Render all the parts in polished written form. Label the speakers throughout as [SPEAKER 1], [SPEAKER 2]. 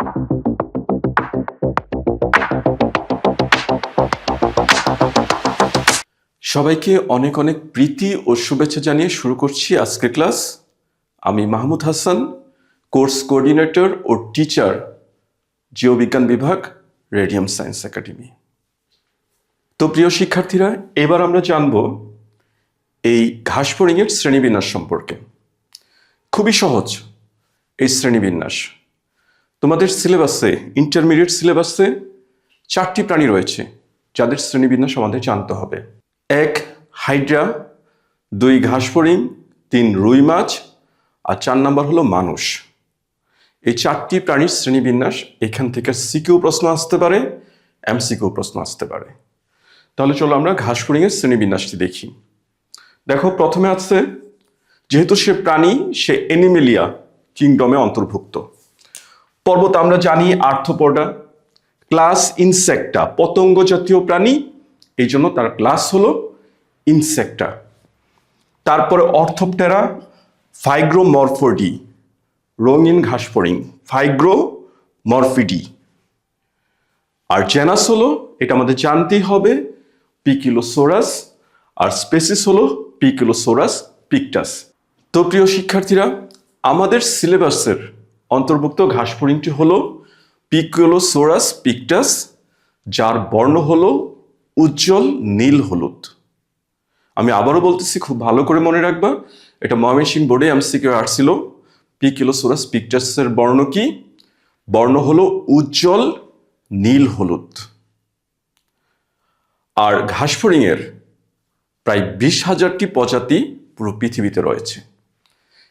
[SPEAKER 1] সবাইকে অনেক অনেক প্রীতি ও শুভেচ্ছা জানিয়ে শুরু করছি আজকের ক্লাস। আমি মাহমুদ হাসান, কোর্স কোঅর্ডিনেটর ও টিচার, জীববিজ্ঞান বিভাগ, রেডিয়াম সায়েন্স একাডেমি। তো প্রিয় শিক্ষার্থীরা, এবার আমরা জানব এই ঘাসফড়িংয়ের শ্রেণীবিন্যাস সম্পর্কে। খুবই সহজ এই শ্রেণীবিন্যাস। তোমাদের সিলেবাসে, ইন্টারমিডিয়েট সিলেবাসে 4টি প্রাণী রয়েছে যাদের শ্রেণীবিন্যাস আমাদের জানতে হবে। 1 হাইড্রা, 2 ঘাসফড়িং, 3 রুই মাছ, আর 4 নাম্বার হলো মানুষ। এই 4টি প্রাণীর শ্রেণীবিন্যাস এখান থেকে সিকিউ প্রশ্ন আসতে পারে, এমসিকিউ প্রশ্ন আসতে পারে। তাহলে চলো আমরা ঘাসফড়িংয়ের শ্রেণীবিন্যাসটি দেখি। দেখো, প্রথমে আছে, যেহেতু সে প্রাণী, সে অ্যানিমেলিয়া কিংডমে অন্তর্ভুক্ত। পর্বত আমরা জানি আর্থ্রোপোডা, ক্লাস ইনসেক্টা, পতঙ্গ জাতীয় প্রাণী, এই জন্য তার ক্লাস হলো ইনসেক্টা। তারপরে অর্থোপটেরা, ফাইগ্রোমরফোডি, রঙিন ঘাসফড়িং, ফাইগ্রোমরফিডি। আর জেনাস হলো, এটা আমাদের জানতেই হবে, পিকিলোসোরাস, আর স্পেসিস হলো পিকিলোসোরাস পিকটাস। তো প্রিয় শিক্ষার্থীরা, আমাদের সিলেবাসের অন্তর্ভুক্ত ঘাসফড়িংটি হলো পিকিলোসোরাস পিকটাস, যার বর্ণ হলো উজ্জ্বল নীল হলুদ। আমি আবারও বলতেছি, খুব ভালো করে মনে রাখবা, এটা ময়মনসিংহ বোর্ডে এমসিকিউ আসছিল। পিকিলোসোরাস পিকটাসের বর্ণ কি? বর্ণ হলো উজ্জ্বল নীল হলুদ। আর ঘাসফড়িংয়ের প্রায় 20,000টি প্রজাতি পুরো পৃথিবীতে রয়েছে,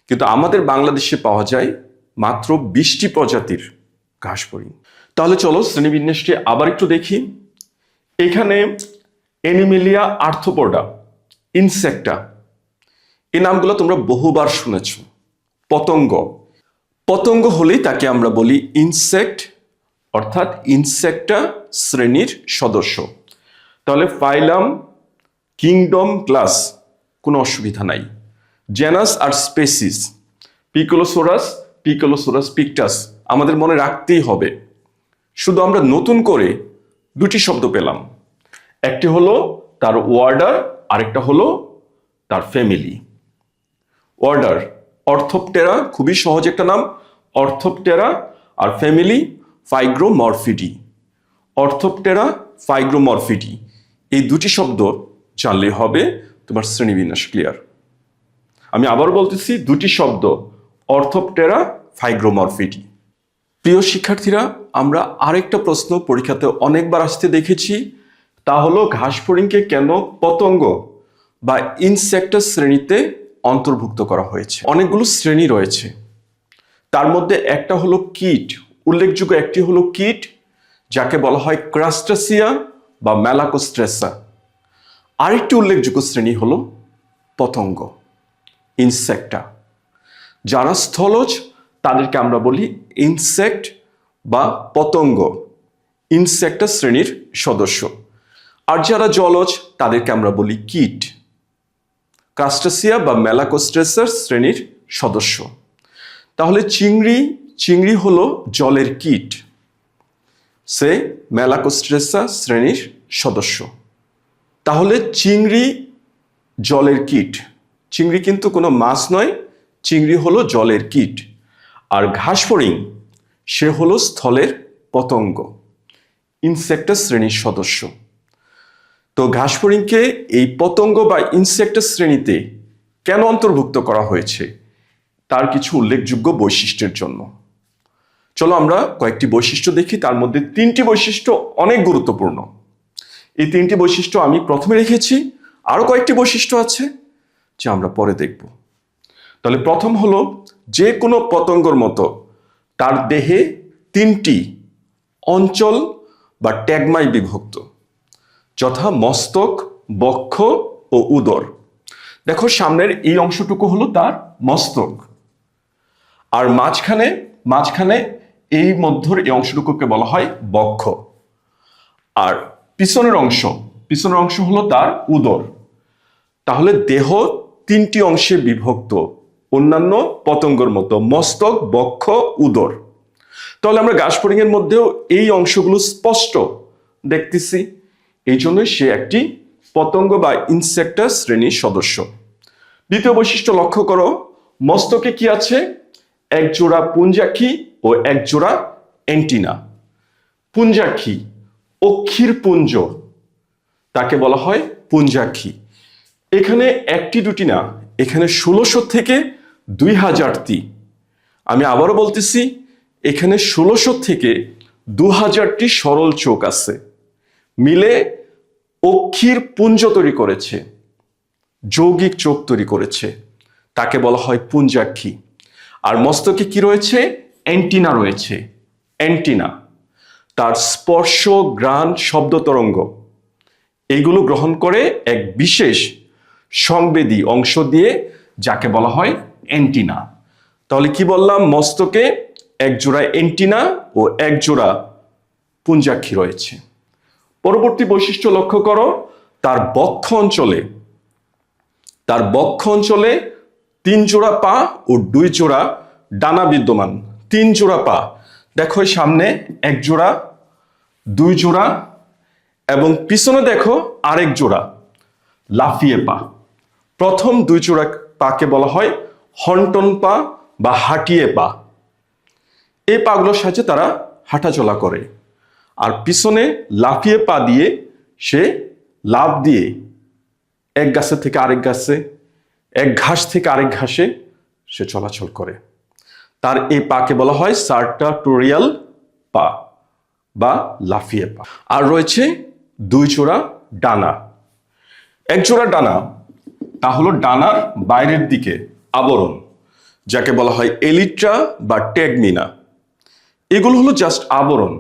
[SPEAKER 1] কিন্তু আমাদের বাংলাদেশে পাওয়া যায় মাত্র 20টি প্রজাতির ঘাসফড়িং। তাহলে চলো শ্রেণীবিন্যাসটি আবার একটু দেখি। এখানে অ্যানিমেলিয়া আর্থ্রোপোডা, ইনসেক্টা, এই নামগুলো তোমরা বহুবার শুনেছ। পতঙ্গ, পতঙ্গ হলেই তাকে আমরা বলি ইনসেক্ট, অর্থাৎ ইনসেক্টা শ্রেণীর সদস্য। তাহলে ফাইলাম, কিংডম, ক্লাস, কোনো অসুবিধা নাই। জেনাস আর স্পেসিস, পিকিলোসোরাস, পিকিলোসোরাস পিকটাস আমাদের মনে রাখতেই হবে। শুধু আমরা নতুন করে 2টি শব্দ পেলাম, একটি হলো তার ওয়ার্ডার, আরেকটা হলো তার ফ্যামিলি। ওয়ার্ডার অর্থোপটেরা, খুবই সহজ একটা নাম, অর্থোপটেরা, আর ফ্যামিলি ফাইগ্রোমরফিডি। অর্থোপটেরা, ফাইগ্রোমরফিডি, এই 2টি শব্দ জানলে হবে, তোমার শ্রেণীবিন্যাস ক্লিয়ার। আমি আবার বলতেছি, 2টি শব্দ, অর্থোপটেরা, ফাইগ্রোমরফিডি। প্রিয় শিক্ষার্থীরা, আমরা আরেকটা প্রশ্ন পরীক্ষাতে অনেকবার আসতে দেখেছি, তা হলো ঘাসফড়িংকে কেন পতঙ্গ বা ইনসেক্টাস শ্রেণীতে অন্তর্ভুক্ত করা হয়েছে। অনেকগুলো শ্রেণী রয়েছে, তার মধ্যে একটা হলো কীট। উল্লেখযোগ্য একটি হলো কীট, যাকে বলা হয় ক্রাস্টাসিয়া বা ম্যালাকোস্ট্রেসা। আরেকটি উল্লেখযোগ্য শ্রেণী হলো পতঙ্গ, ইনসেক্টা। যারা স্থলজ তাদেরকে আমরা বলি ইনসেক্ট বা পতঙ্গ, ইনসেক্টা শ্রেণীর সদস্য। আর যারা জলজ তাদেরকে আমরা বলি কীট, ক্রাস্টাসিয়া বা ম্যালাকোস্ট্রেসা শ্রেণীর সদস্য। তাহলে চিংড়ি হলো জলের কীট, সে ম্যালাকোস্ট্রেসা শ্রেণীর সদস্য। তাহলে চিংড়ি জলের কীট, চিংড়ি কিন্তু কোনো মাছ নয়, চিংড়ি হলো জলের কীট। আর ঘাসফড়িং, সে হলো স্থলের পতঙ্গ, ইনসেক্টাস শ্রেণীর সদস্য। তো ঘাসফড়িংকে এই পতঙ্গ বা ইনসেক্টাস শ্রেণীতে কেন অন্তর্ভুক্ত করা হয়েছে, তার কিছু উল্লেখযোগ্য বৈশিষ্ট্যের জন্য। চলো আমরা কয়েকটি বৈশিষ্ট্য দেখি। তার মধ্যে 3টি বৈশিষ্ট্য অনেক গুরুত্বপূর্ণ। এই 3টি বৈশিষ্ট্য আমি প্রথমে রেখেছি, আরো কয়েকটি বৈশিষ্ট্য আছে যা আমরা পরে দেখব। তাহলে প্রথম হলো, যে কোনো পতঙ্গর মতো তার দেহে 3টি অঞ্চল বা ট্যাগমায় বিভক্ত, যথা মস্তক, বক্ষ ও উদর। দেখো, সামনের এই অংশটুকু হলো তার মস্তক, আর মাঝখানে এই মধ্যর এই অংশটুকুকে বলা হয় বক্ষ, আর পিছনের অংশ হলো তার উদর। তাহলে দেহ 3টি অংশে বিভক্ত, অন্যান্য পতঙ্গের মতো, মস্তক, বক্ষ, উদর। তাহলে আমরা ঘাস ফড়িং এর মধ্যেও এই অংশগুলো স্পষ্ট দেখতেছি, এই জন্য সে একটি পতঙ্গ বা ইনসেক্টা শ্রেণীর সদস্য। দ্বিতীয় বৈশিষ্ট্য লক্ষ্য করো, মস্তকে কি আছে? এক জোড়া পুঞ্জাক্ষী ও এক জোড়া অ্যান্টিনা। পুঞ্জাক্ষী অক্ষির পুঞ্জ, তাকে বলা হয় পুঞ্জাক্ষী। এখানে একটি দুটি না, এখানে 1600 থেকে 2000টি। আমি আবারও বলতেছি, এখানে 1600 থেকে 2000টি সরল চোখ আছে, মিলে অক্ষির পুঞ্জ তৈরি করেছে, যৌগিক চোখ তৈরি করেছে, তাকে বলা হয় পুঞ্জাক্ষী। আর মস্তকে কি রয়েছে? অ্যান্টিনা রয়েছে। অ্যান্টিনা তার স্পর্শ, ঘ্রাণ, শব্দ তরঙ্গ এইগুলো গ্রহণ করে এক বিশেষ সংবেদী অংশ দিয়ে, যাকে বলা হয় অ্যান্টিনা। তাহলে কি বললাম? মস্তকে এক জোড়া অ্যান্টিনা ও এক জোড়া পুঞ্জাক্ষী রয়েছে। পরবর্তী বৈশিষ্ট্য লক্ষ্য করো, তার বক্ষ অঞ্চলে 3 জোড়া পা ও 2 জোড়া ডানা বিদ্যমান। 3 জোড়া পা, দেখো সামনে 1 জোড়া, 2 জোড়া, এবং পিছনে দেখো আরেক জোড়া লাফিয়ে পা। প্রথম 2 জোড়া পাকে বলা হয় হন্টন পা বা হাঁটিয়ে পা। এই পাগুলোর সাহায্যে তারা হাঁটাচলা করে। আর পিছনে লাফিয়ে পা দিয়ে সে লাফ দিয়ে এক গাছে থেকে আরেক গাছে, এক ঘাস থেকে আরেক ঘাসে সে চলাচল করে। তার এই পাকে বলা হয় সার্টাটোরিয়াল পা বা লাফিয়ে পা। আর রয়েছে 2 জোড়া ডানা। এক জোড়া ডানা, তা হলো ডানার বাইরের দিকে আবরণ, যাকে বলা হয় এলিট্রা বা টেগমিনা। এগুলো হলো জাস্ট আবরণ।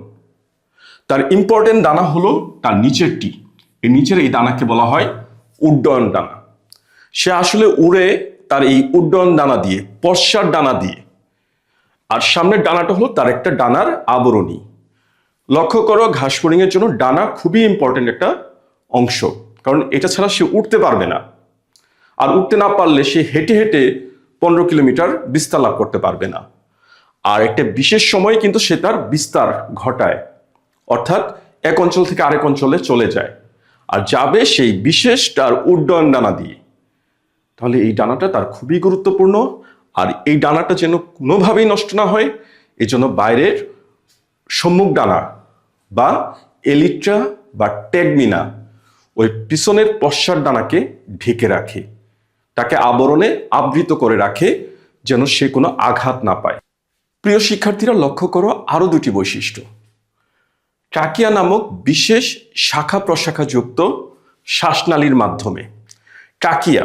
[SPEAKER 1] তার ইম্পর্টেন্ট দানা হলো তার নিচেরটি। এই নিচের এই দানাকে বলা হয় উড্ডয়ন দানা। সে আসলে উড়ে তার এই উড্ডয়ন দানা দিয়ে, পশ্চাৎ ডানা দিয়ে। আর সামনের ডানাটা হলো তার একটা ডানার আবরণী। লক্ষ্য করো, ঘাস ফড়িং এর জন্য ডানা খুবই ইম্পর্টেন্ট একটা অংশ, কারণ এটা ছাড়া সে উঠতে পারবে না। আর উঠতে না পারলে সে হেঁটে হেঁটে 15 কিলোমিটার বিস্তার লাভ করতে পারবে না। আর একটা বিশেষ সময়ে কিন্তু সে তার বিস্তার ঘটায়, অর্থাৎ এক অঞ্চল থেকে আরেক অঞ্চলে চলে যায়, আর যাবে সেই বিশেষ তার উড্ডয়ন ডানা দিয়ে। তাহলে এই ডানাটা তার খুবই গুরুত্বপূর্ণ। আর এই ডানাটা যেন কোনোভাবেই নষ্ট না হয়, এই জন্য বাইরের সম্মুখ ডানা বা এলিট্রা বা টেগমিনা ওই পিছনের পশ্চাৎ ডানাকে ঢেকে রাখে, তাকে আবরণে আবৃত করে রাখে, যেন সে কোনো আঘাত না পায়। প্রিয় শিক্ষার্থীরা, লক্ষ্য করো আরো 2টি বৈশিষ্ট্য। ট্রাকিয়া নামক বিশেষ শাখা প্রশাখাযুক্ত শ্বাসনালীর মাধ্যমে, ট্রাকিয়া,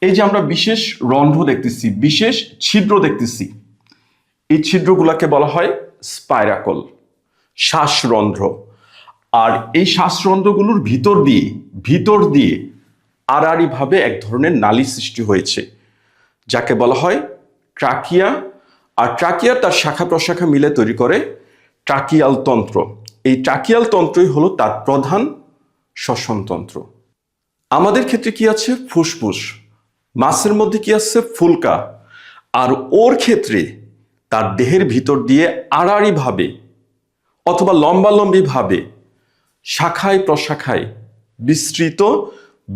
[SPEAKER 1] এই যে আমরা বিশেষ রন্ধ্র দেখতেছি, বিশেষ ছিদ্র দেখতেছি, এই ছিদ্রগুলোকে বলা হয় স্পাইরাকল, শ্বাসরন্ধ্র। আর এই শ্বাসরন্ধ্রগুলোর ভিতর দিয়ে আড়াআড়ি ভাবে এক ধরনের নালী সৃষ্টি হয়েছে, যাকে বলা হয় ট্রাকিয়া। আর ট্রাকিয়া তার শাখা প্রশাখা মিলে তৈরি করে ট্রাকিয়াল তন্ত্র। এই ট্রাকিয়াল তন্ত্রই হলো তার প্রধান শ্বসনতন্ত্র। আমাদের ক্ষেত্রে কি আছে? ফুসফুস। মাছের মধ্যে কি আছে? ফুলকা। আর ওর ক্ষেত্রে তার দেহের ভিতর দিয়ে আড়াআড়ি ভাবে অথবা লম্বালম্বি ভাবে শাখায় প্রশাখায় বিস্তৃত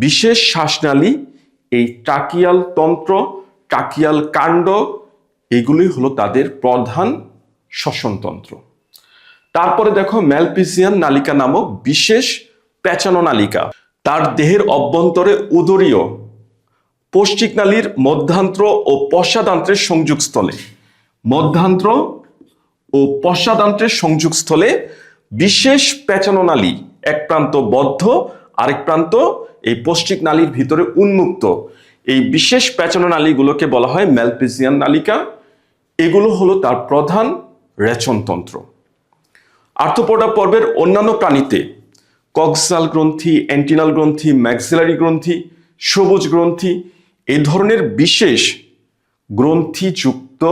[SPEAKER 1] বিশেষ শ্বাসনালী, এই ট্রাকিয়াল তন্ত্র, ট্রাকিয়াল কাণ্ড, এগুলোই হলো তাদের প্রধান শ্বসনতন্ত্র। তারপরে দেখো ম্যালপিজিয়ান নালিকা নামক বিশেষ পেঁচানো নালিকা। তার দেহের অভ্যন্তরে উদরীয় পৌষ্টিক নালীর মধ্যান্ত্র ও পশ্চাদান্ত্রের সংযোগস্থলে, মধ্যান্ত্র ও পশ্চাদান্ত্রের সংযোগস্থলে বিশেষ পেঁচানো নালী, এক প্রান্ত বদ্ধ, আরেক প্রান্ত এই পৌষ্টিক নালীর ভিতরে উন্মুক্ত। এই বিশেষ পেঁচানো নালীগুলোকে বলা হয় ম্যালপিজিয়ান নালিকা। এগুলো হলো তার প্রধান রেচনতন্ত্র। আর্থ্রোপোডা পর্বের অন্যান্য প্রাণীতে কক্সাল গ্রন্থি, অ্যান্টিনাল গ্রন্থি, ম্যাক্সিলারি গ্রন্থি, সবুজ গ্রন্থি, এই ধরনের বিশেষ গ্রন্থিযুক্ত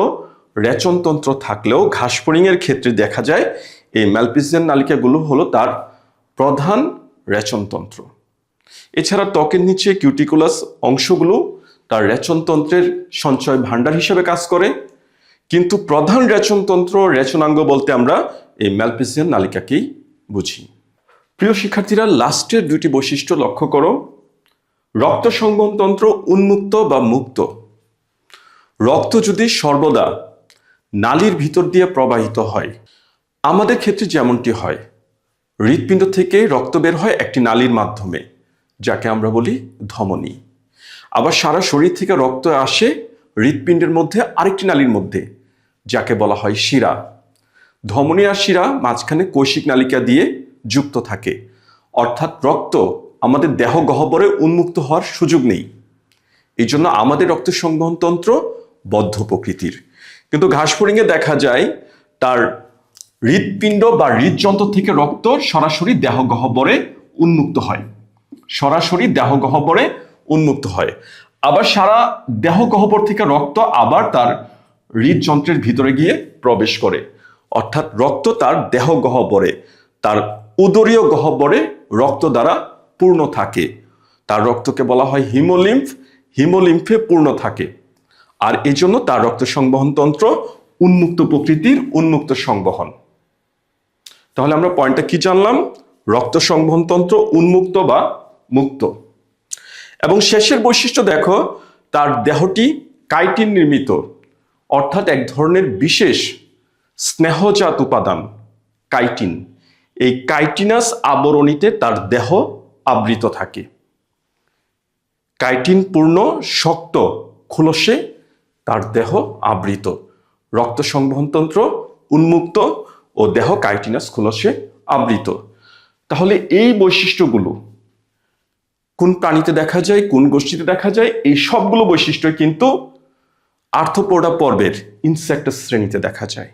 [SPEAKER 1] রেচনতন্ত্র থাকলেও ঘাস ফড়িং এর ক্ষেত্রে দেখা যায় এই ম্যালপিজিয়ান নালিকাগুলো হলো তার প্রধান রেচনতন্ত্র। এছাড়া ত্বকের নিচে কিউটিকুলাস অংশগুলো তার রেচনতন্ত্রের সঞ্চয় ভাণ্ডার হিসেবে কাজ করে। কিন্তু প্রধান রেচনতন্ত্র রেচনাঙ্গ বলতে আমরা এই ম্যালপিসিয়ান নালিকাকেই বুঝি। প্রিয় শিক্ষার্থীরা, লাস্টের দুটি বৈশিষ্ট্য লক্ষ্য করো। রক্ত সংবহনতন্ত্র উন্মুক্ত বা মুক্ত। রক্ত যদি সর্বদা নালীর ভিতর দিয়ে প্রবাহিত হয়, আমাদের ক্ষেত্রে যেমনটি হয়, হৃৎপিণ্ড থেকে রক্ত বের হয় একটি নালীর মাধ্যমে, যাকে আমরা বলি ধমনী। আবার সারা শরীর থেকে রক্ত আসে হৃৎপিণ্ডের মধ্যে আরেকটি নালীর মধ্যে, যাকে বলা হয় শিরা। ধমনী আর শিরা মাঝখানে কৈশিক নালিকা দিয়ে যুক্ত থাকে, অর্থাৎ রক্ত আমাদের দেহ গহ্বরে উন্মুক্ত হওয়ার সুযোগ নেই। এই জন্য আমাদের রক্ত সংবহনতন্ত্র বদ্ধ প্রকৃতির। কিন্তু ঘাসফড়িংয়ে দেখা যায় তার হৃৎপিণ্ড বা হৃদযন্ত্র থেকে রক্ত সরাসরি দেহ গহ্বরে উন্মুক্ত হয়, সরাসরি দেহ গহ্বরে উন্মুক্ত হয়। আবার সারা দেহ গহ্বর থেকে রক্ত আবার তার হৃদযন্ত্রের ভিতরে গিয়ে প্রবেশ করে, অর্থাৎ রক্ত তার দেহ গহ্বরে, তার উদরীয় গহ্বরে রক্ত দ্বারা পূর্ণ থাকে। তার রক্তকে বলা হয় হিমোলিম্ফ, হিমোলিম্ফে পূর্ণ থাকে। আর এই জন্য তার রক্ত সংবহনতন্ত্র উন্মুক্ত প্রকৃতির, উন্মুক্ত সংবহন। তাহলে আমরা পয়েন্টটা কি জানলাম? রক্ত সংবহনতন্ত্র উন্মুক্ত বা মুক্ত। এবং শেষের বৈশিষ্ট্য দেখো, তার দেহটি কাইটিন নির্মিত, অর্থাৎ এক ধরনের বিশেষ স্নেহজাত উপাদান কাইটিন। এই কাইটিনাস আবরণীতে তার দেহ আবৃত থাকে। কাইটিন পূর্ণ শক্ত খোলসে তার দেহ আবৃত। রক্ত সংবহনতন্ত্র উন্মুক্ত ও দেহ কাইটিনাস খোলসে আবৃত। তাহলে এই বৈশিষ্ট্যগুলো কোন প্রাণীতে দেখা যায়, কোন গোষ্ঠীতে দেখা যায়? এই সবগুলো বৈশিষ্ট্য কিন্তু আর্থ্রোপোডা পর্বের ইনসেক্টাস শ্রেণীতে দেখা যায়।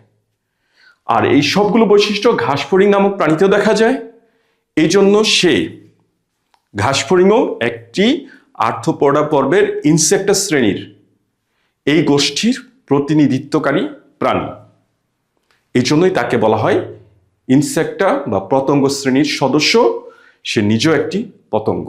[SPEAKER 1] আর এই সবগুলো বৈশিষ্ট্য ঘাসফড়িং নামক প্রাণীতেও দেখা যায়। এই জন্য সে ঘাসফড়িংও একটি আর্থ্রোপোডা পর্বের ইনসেক্টাস শ্রেণীর এই গোষ্ঠীর প্রতিনিধিত্বকারী প্রাণী। এই জন্যই তাকে বলা হয় ইনসেক্টা বা পতঙ্গ শ্রেণীর সদস্য। সে নিজেও একটি পতঙ্গ।